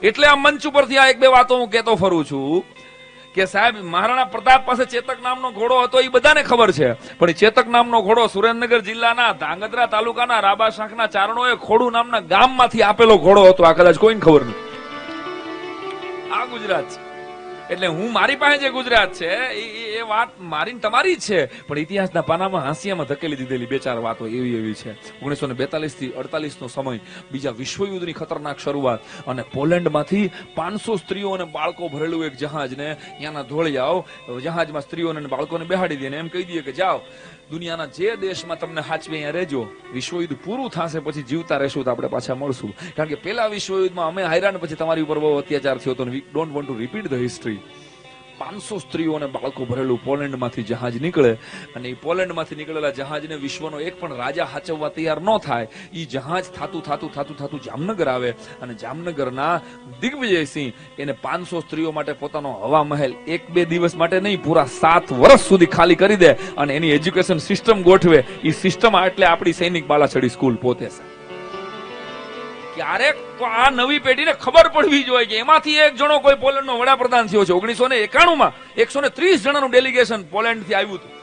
એટલે આ મંચ ઉપરથી આ એક બે વાતો હું કહેતો ફરું છું કે સાહેબ મહારાણા પ્રતાપ પાસે ચેતક નામનો ઘોડો હતો એ બધાને ખબર છે, પણ એ ચેતક નામનો ઘોડો સુરેન્દ્રનગર જિલ્લાના ધાંગધ્રા તાલુકાના રાબાશાંખના ચારણોએ ખોડુ નામના ગામમાંથી આપેલો ઘોડો હતો. આ કદાચ કોઈને ખબર નથી. આ ગુજરાત છે. એટલે હું મારી પાસે જે ગુજરાત છે એ વાત મારી તમારી જ છે, પણ ઇતિહાસના પાનામાં હાંસિયામાં ધકેલી દીધેલી બે ચાર વાતો એવી છે. 1942 થી 48 નો સમય, બીજા વિશ્વયુદ્ધની ખતરનાક શરૂઆત, અને પોલેન્ડમાંથી 500 સ્ત્રીઓ અને બાળકો ભરેલું એક જહાજને ત્યાંના ધોળિયાઓ જહાજમાં સ્ત્રીઓને અને બાળકોને બેહાડી દે, એમ કહી દે કે જાઓ દુનિયાના જે દેશમાં તમને હાચવે અહીંયા રહેજો, વિશ્વયુદ્ધ પૂરું થશે પછી જીવતા રહેશું તો આપણે પાછા મળશું. કારણ કે પેલા વિશ્વયુદ્ધમાં અમે હાર્યા પછી તમારી ઉપર બહુ અત્યાચાર થયો હતો. We don't want to repeat the history. 500 સ્ત્રીઓ અને બાળકો ભરેલું પોલેન્ડમાંથી જહાજ નીકળે, અને એ પોલેન્ડમાંથી નીકળેલા જહાજને વિશ્વનો એક પણ રાજા હાચવવા તૈયાર ન થાય. એ જહાજ થાતું જામનગર આવે, અને જામનગરના દિગ્વિજયસિંહ એને 500 સ્ત્રીઓ માટે પોતાનો હવા મહેલ એક બે દિવસ માટે નહીં, પૂરા 7 વર્ષ સુધી ખાલી કરી દે, અને એની એજ્યુકેશન સિસ્ટમ ગોઠવે. એ સિસ્ટમ એટલે આપણી સૈનિક બાલાછડી સ્કૂલ પોતે છે. ક્યારેક તો આ નવી પેઢીને ખબર પડવી જોઈએ કે એમાંથી એક જણો કોઈ પોલેન્ડનો વડાપ્રધાન થયો છે. 1991 માં 130 જણાનું ડેલિગેશન પોલેન્ડ થી આવ્યું હતું,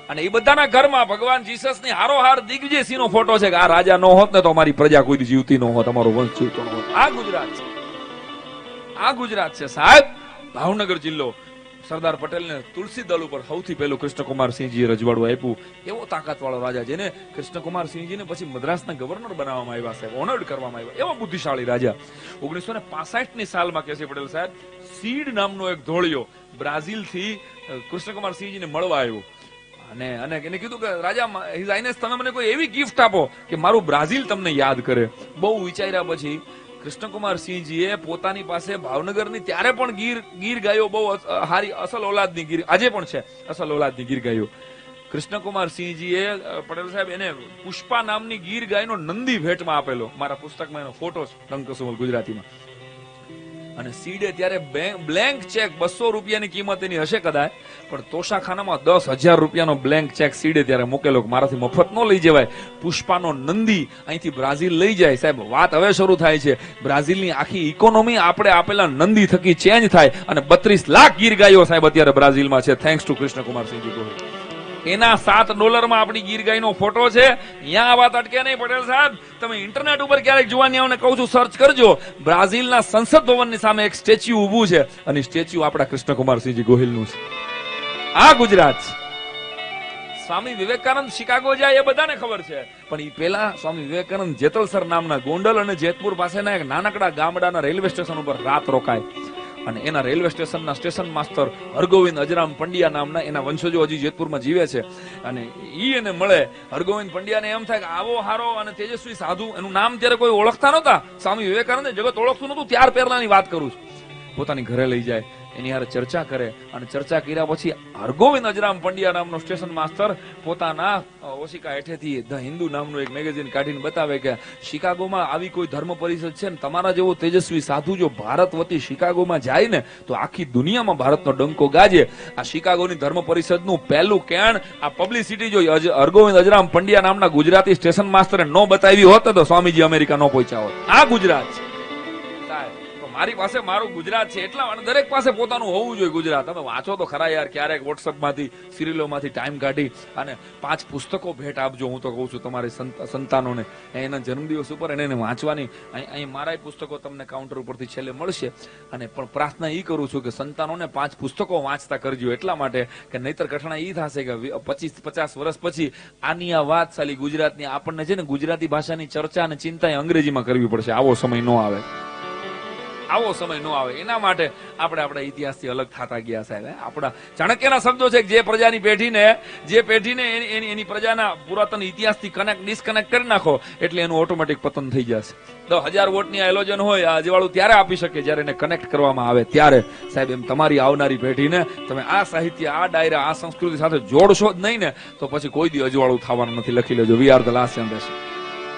અને એ બધાના ઘરમાં ભગવાન જીસસની હારોહાર દિગ્વિજયસિંહનો ફોટો છે કે આ રાજા નો હોત ને તો અમારી પ્રજા કોઈ જીવતી ન હોત, અમારો વંશ જીવતો ન હોત. આ ગુજરાત છે. આ ગુજરાત છે સાહેબ. ભાવનગર જિલ્લો, સરદાર પટેલને તુલસી દળ ઉપર સૌથી પહેલું કૃષ્ણકુમારસિંહજીએ રજવાડું આપ્યું. એવો તાકાતવાળો રાજા, જેને કૃષ્ણકુમારસિંહજીને પછી મદ્રાસના ગવર્નર બનાવવામાં આવ્યા સાહેબ, ઓનર્ડ કરવામાં આવ્યા. એવો બુદ્ધિશાળી રાજા. 1965 ની સાલમાં કેસી પટેલ સાહેબ સીડ નામનો એક ધોળિયો બ્રાઝિલ થી કૃષ્ણકુમારસિંહજીને મળવા આવ્યો, અને એને કીધું કે રાજા હિઝ હાઇનેસ તમે મને કોઈ એવી ગિફ્ટ આપો કે મારું બ્રાઝિલ તમને યાદ કરે. બહુ વિચાર્યા પછી કૃષ્ણકુમારસિંહજીએ પોતાની પાસે ભાવનગરની ત્યારે પણ ગીર ગાયો બહુ હારી અસલ ઓલાદની ગીર આજે પણ છે, અસલ ઓલાદની ગીર ગાયો. કૃષ્ણકુમારસિંહજીએ પટેલ સાહેબ એને પુષ્પા નામની ગીર ગાયનો નંદી ભેટમાં આપેલો. મારા પુસ્તકમાં એનો ફોટો છે, ટંકસુમલ ગુજરાતીમાં. અને સીડે ત્યારે બ્લેન્ક ચેક 200 રૂપિયાની કિંમત એની હશે કદાચ, પણ તોશાખાનામાં 10,000 રૂપિયાનો બ્લેન્ક ચેક સીડે ત્યારે મૂકેલો કે મારાથી મફત ન લઈ જવાય. પુષ્પાનો નંદી અહીંથી બ્રાઝિલ લઈ જાય. સાહેબ વાત હવે શરૂ થાય છે. બ્રાઝિલની આખી ઇકોનોમી આપણે આપેલા નંદી થકી ચેન્જ થાય, અને 32 લાખ ગીર ગાયો સાહેબ અત્યારે બ્રાઝિલમાં છે, થેન્ક્સ ટુ કૃષ્ણકુમારસિંહજી ગોહિલ. એના $7 આપણી ગીર ગાયનો ફોટો છે. અહીંયા આ વાત અટકે નહીં પટેલ સાહેબ. તમે ઇન્ટરનેટ ઉપર ક્યારેક જોવાની આવો ને કહું છું સર્ચ કરજો. બ્રાઝિલના સંસદ ભવનની સામે એક સ્ટેચ્યુ ઊભું છે, અને સ્ટેચ્યુ આપણા કૃષ્ણકુમારસિંહજી ગોહિલનું છે. આ ગુજરાત. સ્વામી વિવેકાનંદ શિકાગો જાય એ બધાને ખબર છે, પણ એ પેલા સ્વામી વિવેકાનંદ જેતલસર નામના ગોંડલ અને જેતપુર પાસેના એક નાનકડા ગામડાના રેલવે સ્ટેશન ઉપર રાત રોકાય, અને એના રેલવે સ્ટેશનના સ્ટેશન માસ્ટર હરગોવિંદ અજરામ પંડ્યા નામના એના વંશજો હજી જેતપુરમાં જીવે છે, અને ઈ એને મળે. હરગોવિંદ પંડ્યાને એમ થાય કે આવો હારો અને તેજસ્વી સાધુ, એનું નામ ત્યારે કોઈ ઓળખતા નહોતા. સ્વામી વિવેકાનંદ જગત ઓળખતું નહોતું ત્યાર પહેલાની વાત કરું છું. પોતાની ઘરે લઈ જાય, એની હારે ચર્ચા કરે, અને ચર્ચા કર્યા પછી હરગોવિંદ અજરામ પંડ્યા નામનો સ્ટેશન માસ્ટર પોતાના ઓશિકા હેઠેથી ધ હિન્દુ નામનું એક મેગેઝિન કાઢીને બતાવે કે શિકાગોમાં આવી કોઈ ધર્મ પરિષદ છે ને તમારા જેવો તેજસ્વી સાધુ જો ભારત વતી શિકાગોમાં જાય ને તો આખી દુનિયામાં ભારતનો ડંકો ગાજે. આ શિકાગોની ધર્મ પરિષદનું પહેલું કેણ આ પબ્લિસિટી જો હરગોવિંદ અજરામ પંડ્યા નામના ગુજરાતી સ્ટેશન માસ્ટરે ન બતાવી હોત તો સ્વામીજી અમેરિકા ન પહોંચ્યા હોત. આ ગુજરાત છે સાહેબ. મારી પાસે મારું ગુજરાત છે એટલા, અને દરેક પાસે પોતાનું હોવું જોઈએ ગુજરાત. તમે વાંચો તો ખરા યાર, ક્યારેક વોટ્સઅપમાંથી સિરિયલોમાંથી ટાઈમ કાઢી અને 5 પુસ્તકો ભેટ આપજો. હું તો કહું છું તમારે સંતાનોને એના જન્મદિવસ ઉપર એને વાંચવાની. અહીં મારા પુસ્તકો તમને કાઉન્ટર ઉપરથી છેલ્લે મળશે, અને પણ પ્રાર્થના એ કરું છું કે સંતાનોને 5 પુસ્તકો વાંચતા કરજો, એટલા માટે કે નહીતર કઠણા એ થશે કે 25-50 વર્ષ પછી આની આ વાત સાલી ગુજરાતની આપણને છે ને ગુજરાતી ભાષાની ચર્ચા અને ચિંતા અંગ્રેજીમાં કરવી પડશે. આવો સમય ન આવે, આવો સમય ન આવે. એના માટે આપણે આપણા ઇતિહાસથી અલગ થતા ગયા સાહેબ. આપણા ચાણક્યના શબ્દો છે કે જે પ્રજાની પેઢીને એની પ્રજાના પુરાતન ઇતિહાસથી ડિસ્કનેક્ટ કરી નાખો એટલે એનું ઓટોમેટિક પતન થઈ જશે. 10,000 વોટની એલોજન હોય આ અજવાળું ત્યારે આપી શકે જ્યારે એને કનેક્ટ કરવામાં આવે ત્યારે. સાહેબ એમ તમારી આવનારી પેઢીને તમે આ સાહિત્ય, આ ડાયરા, આ સંસ્કૃતિ સાથે જોડશો જ નહીં ને તો પછી કોઈ દી અજવાળું થવાનું નથી. લખી લેજો. We are the last generation.